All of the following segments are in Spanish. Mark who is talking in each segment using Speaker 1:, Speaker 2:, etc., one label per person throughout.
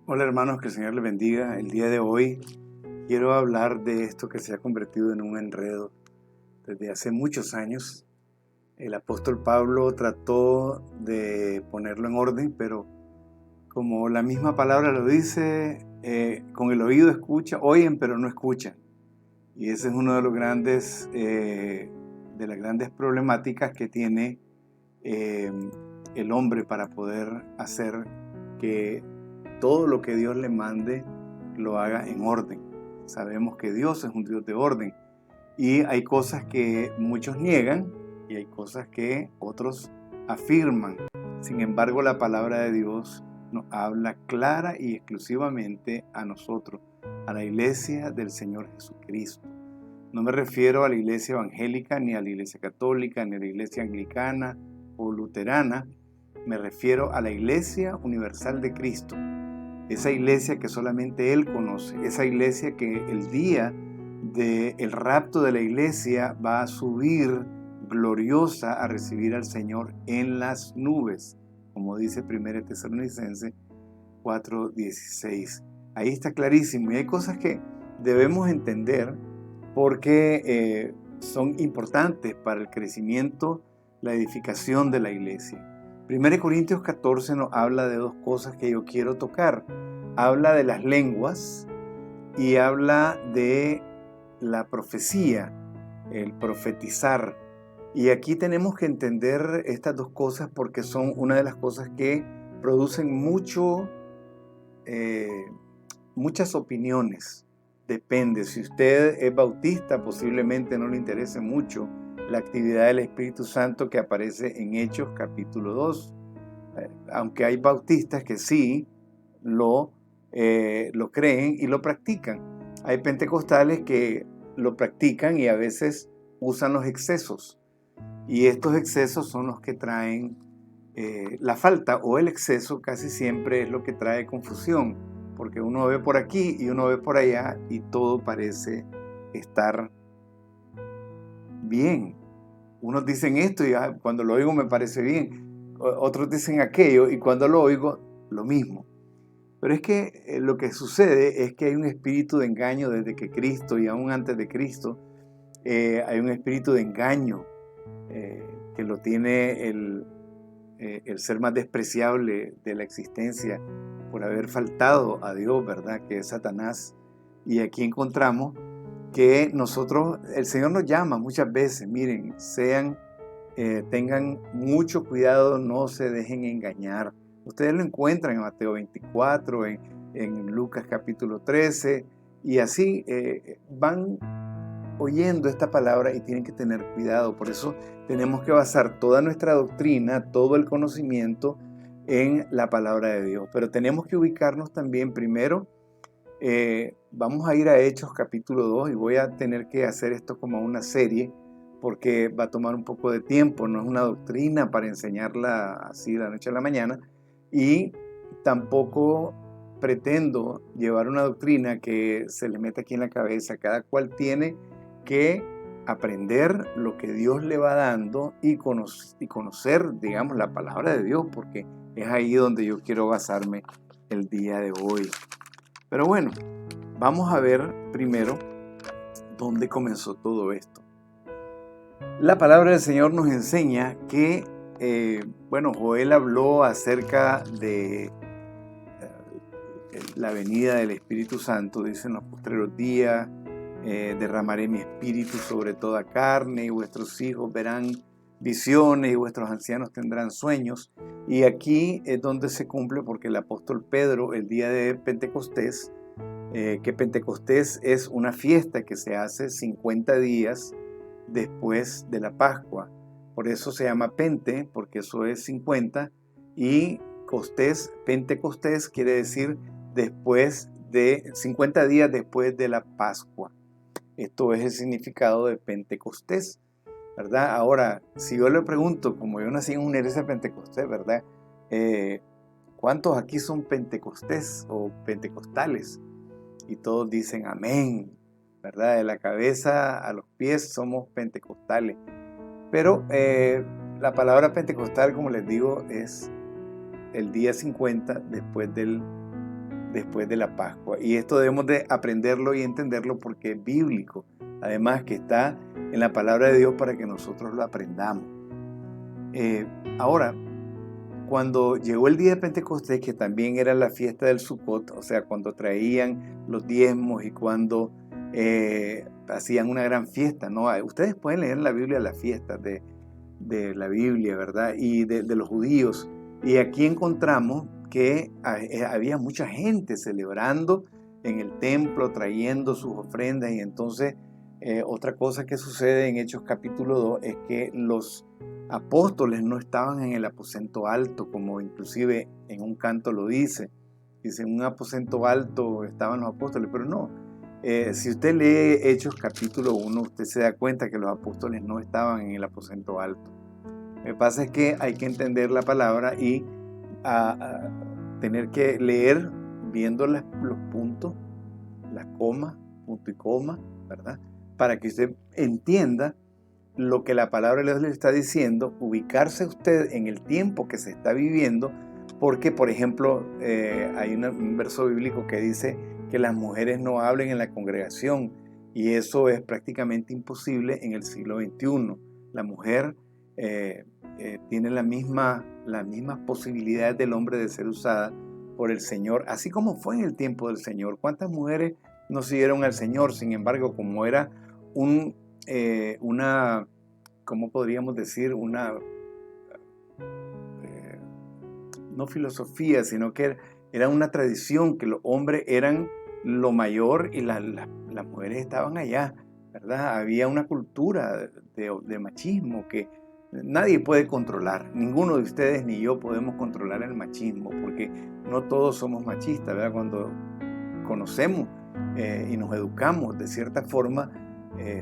Speaker 1: Hola hermanos, que el Señor les bendiga. El día de hoy quiero hablar de esto que se ha convertido en un enredo desde hace muchos años. El apóstol Pablo trató de ponerlo en orden, pero como la misma palabra lo dice, con el oído escucha, oyen pero no escuchan. Y ese es uno de los grandes, de las grandes problemáticas que tiene eh, el hombre para poder hacer que todo lo que Dios le mande lo haga en orden. Sabemos que Dios es un Dios de orden y hay cosas que muchos niegan y hay cosas que otros afirman. Sin embargo, la palabra de Dios nos habla clara y exclusivamente a nosotros, a la iglesia del Señor Jesucristo. No me refiero a la iglesia evangélica, ni a la iglesia católica, ni a la iglesia anglicana o luterana. Me refiero a la iglesia universal de Cristo. Esa iglesia que solamente Él conoce. Esa iglesia que el día del rapto de la iglesia va a subir gloriosa a recibir al Señor en las nubes. Como dice 1 Tesalonicenses 4:16. Ahí está clarísimo. Y hay cosas que debemos entender porque son importantes para el crecimiento, la edificación de la iglesia. 1 Corintios 14 nos habla de dos cosas que yo quiero tocar. Habla de las lenguas y habla de la profecía, el profetizar. Y aquí tenemos que entender estas dos cosas porque son una de las cosas que producen muchas opiniones. Depende, si usted es bautista, posiblemente no le interese mucho la actividad del Espíritu Santo que aparece en Hechos capítulo 2. Aunque hay bautistas que sí lo creen y lo practican. Hay pentecostales que lo practican y a veces usan los excesos. Y estos excesos son los que traen la falta, o el exceso casi siempre es lo que trae confusión, porque uno ve por aquí y uno ve por allá y todo parece estar bien. Unos dicen esto y cuando lo oigo me parece bien, otros dicen aquello y cuando lo oigo lo mismo. Pero es que lo que sucede es que hay un espíritu de engaño desde que Cristo y aún antes de Cristo, hay un espíritu de engaño que lo tiene el ser más despreciable de la existencia por haber faltado a Dios, ¿verdad? Que es Satanás. Y aquí encontramos que nosotros, el Señor nos llama muchas veces, miren, tengan mucho cuidado, no se dejen engañar. Ustedes lo encuentran en Mateo 24, en Lucas capítulo 13, y así van oyendo esta palabra y tienen que tener cuidado. Por eso tenemos que basar toda nuestra doctrina, todo el conocimiento en la palabra de Dios. Pero tenemos que ubicarnos también primero. Vamos a ir a Hechos capítulo 2 y voy a tener que hacer esto como una serie porque va a tomar un poco de tiempo, no es una doctrina para enseñarla así de la noche a la mañana y tampoco pretendo llevar una doctrina que se le meta aquí en la cabeza. Cada cual tiene que aprender lo que Dios le va dando y conocer, digamos, la palabra de Dios, porque es ahí donde yo quiero basarme el día de hoy. Pero bueno, vamos a ver primero dónde comenzó todo esto. La palabra del Señor nos enseña que, Joel habló acerca de la venida del Espíritu Santo, dice en los postreros días, derramaré mi espíritu sobre toda carne y vuestros hijos verán visiones y vuestros ancianos tendrán sueños. Y aquí es donde se cumple porque el apóstol Pedro, el día de Pentecostés, que Pentecostés es una fiesta que se hace 50 días después de la Pascua. Por eso se llama Pente, porque eso es 50, y Pentecostés quiere decir después de 50 días después de la Pascua. Esto es el significado de Pentecostés, ¿verdad? Ahora, si yo le pregunto, como yo nací en una iglesia pentecostés, ¿verdad? ¿Cuántos aquí son pentecostés o pentecostales? Y todos dicen amén, ¿verdad? De la cabeza a los pies somos pentecostales. Pero la palabra pentecostal, como les digo, es el día 50 después de después de la Pascua. Y esto debemos de aprenderlo y entenderlo porque es bíblico. Además que está en la palabra de Dios para que nosotros lo aprendamos. Ahora, cuando llegó el día de Pentecostés, que también era la fiesta del Sucot, o sea, cuando traían los diezmos y cuando hacían una gran fiesta, ¿no? Ustedes pueden leer en la Biblia las fiestas de la Biblia, ¿verdad? Y de los judíos. Y aquí encontramos que había mucha gente celebrando en el templo, trayendo sus ofrendas. Y entonces, otra cosa que sucede en Hechos capítulo 2 es que los apóstoles no estaban en el aposento alto, como inclusive en un canto lo dice. Dice, en un aposento alto estaban los apóstoles, pero no. Si usted lee Hechos capítulo 1, usted se da cuenta que los apóstoles no estaban en el aposento alto. Lo que pasa es que hay que entender la palabra y tener que leer viendo los puntos, las comas, punto y coma, ¿verdad? Para que usted entienda lo que la palabra de Dios le está diciendo, ubicarse usted en el tiempo que se está viviendo, porque, por ejemplo, hay un verso bíblico que dice que las mujeres no hablen en la congregación, y eso es prácticamente imposible en el siglo XXI. La mujer tiene las mismas posibilidades del hombre de ser usada por el Señor, así como fue en el tiempo del Señor. ¿Cuántas mujeres no siguieron al Señor? Sin embargo, como era una, ¿cómo podríamos decir? No filosofía, sino que era una tradición que los hombres eran lo mayor y las mujeres estaban allá, ¿verdad? Había una cultura de machismo que nadie puede controlar. Ninguno de ustedes ni yo podemos controlar el machismo, porque no todos somos machistas, ¿verdad? Cuando conocemos y nos educamos de cierta forma,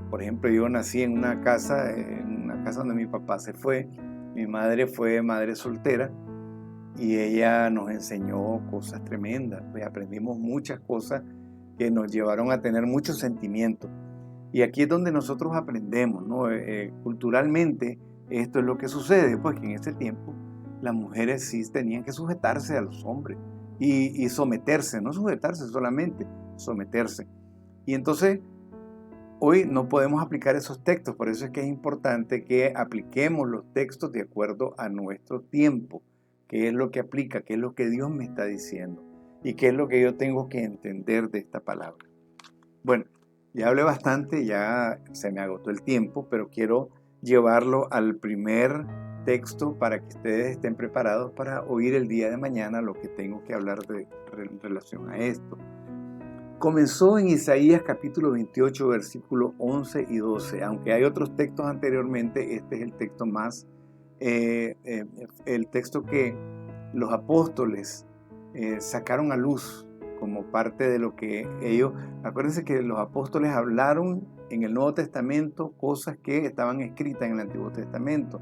Speaker 1: por ejemplo, yo nací en una casa donde mi papá se fue, mi madre fue madre soltera y ella nos enseñó cosas tremendas, pues aprendimos muchas cosas que nos llevaron a tener muchos sentimientos. Y aquí es donde nosotros aprendemos, ¿no? Culturalmente esto es lo que sucede, pues que en ese tiempo las mujeres sí tenían que sujetarse a los hombres y someterse, no sujetarse solamente, someterse. Y entonces hoy no podemos aplicar esos textos, por eso es que es importante que apliquemos los textos de acuerdo a nuestro tiempo, qué es lo que aplica, qué es lo que Dios me está diciendo y qué es lo que yo tengo que entender de esta palabra. Bueno, ya hablé bastante, ya se me agotó el tiempo, pero quiero llevarlo al primer texto para que ustedes estén preparados para oír el día de mañana lo que tengo que hablar en relación a esto. Comenzó en Isaías capítulo 28, versículos 11 y 12. Aunque hay otros textos anteriormente, este es el texto más, el texto que los apóstoles sacaron a luz como parte de lo que ellos... Acuérdense que los apóstoles hablaron en el Nuevo Testamento cosas que estaban escritas en el Antiguo Testamento,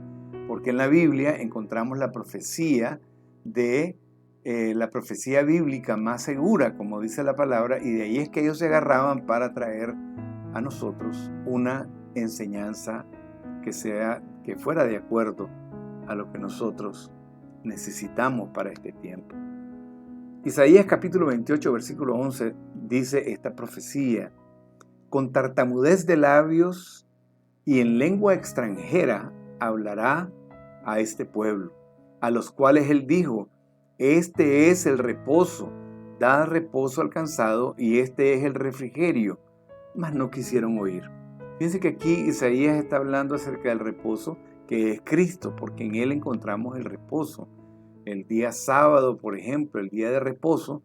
Speaker 1: porque en la Biblia encontramos la profecía la profecía bíblica más segura, como dice la palabra, y de ahí es que ellos se agarraban para traer a nosotros una enseñanza que fuera de acuerdo a lo que nosotros necesitamos para este tiempo. Isaías capítulo 28, versículo 11 dice esta profecía: con tartamudez de labios y en lengua extranjera hablará a este pueblo, a los cuales él dijo: este es el reposo, da reposo al cansado, y este es el refrigerio. Mas no quisieron oír. Fíjense que aquí Isaías está hablando acerca del reposo, que es Cristo, porque en él encontramos el reposo. El día sábado, por ejemplo, el día de reposo,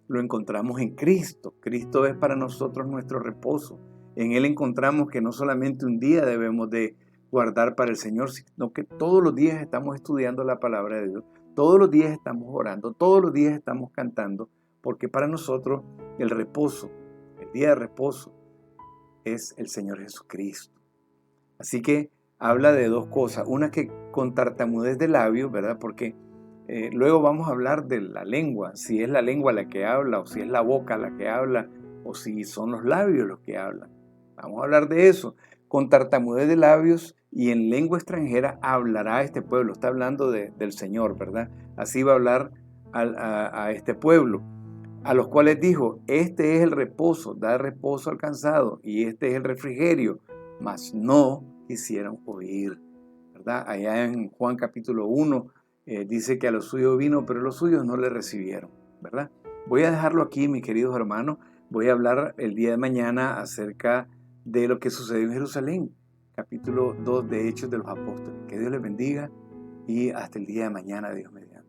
Speaker 1: lo encontramos en Cristo. Cristo es para nosotros nuestro reposo. En él encontramos que no solamente un día debemos de guardar para el Señor, sino que todos los días estamos estudiando la palabra de Dios. Todos los días estamos orando, todos los días estamos cantando, porque para nosotros el reposo, el día de reposo, es el Señor Jesucristo. Así que habla de dos cosas. Una, que con tartamudez de labios, ¿verdad? Porque luego vamos a hablar de la lengua, si es la lengua la que habla, o si es la boca la que habla, o si son los labios los que hablan. Vamos a hablar de eso. Con tartamudez de labios y en lengua extranjera hablará este pueblo. Está hablando del Señor, ¿verdad? Así va a hablar a este pueblo. a los cuales dijo, este es el reposo, da reposo al cansado, y este es el refrigerio, mas no quisieron oír, ¿verdad? Allá en Juan capítulo 1 dice que a los suyos vino, pero los suyos no le recibieron, ¿verdad? Voy a dejarlo aquí, mis queridos hermanos. Voy a hablar el día de mañana acerca de lo que sucedió en Jerusalén, capítulo 2 de Hechos de los Apóstoles. Que Dios les bendiga y hasta el día de mañana, Dios mediante.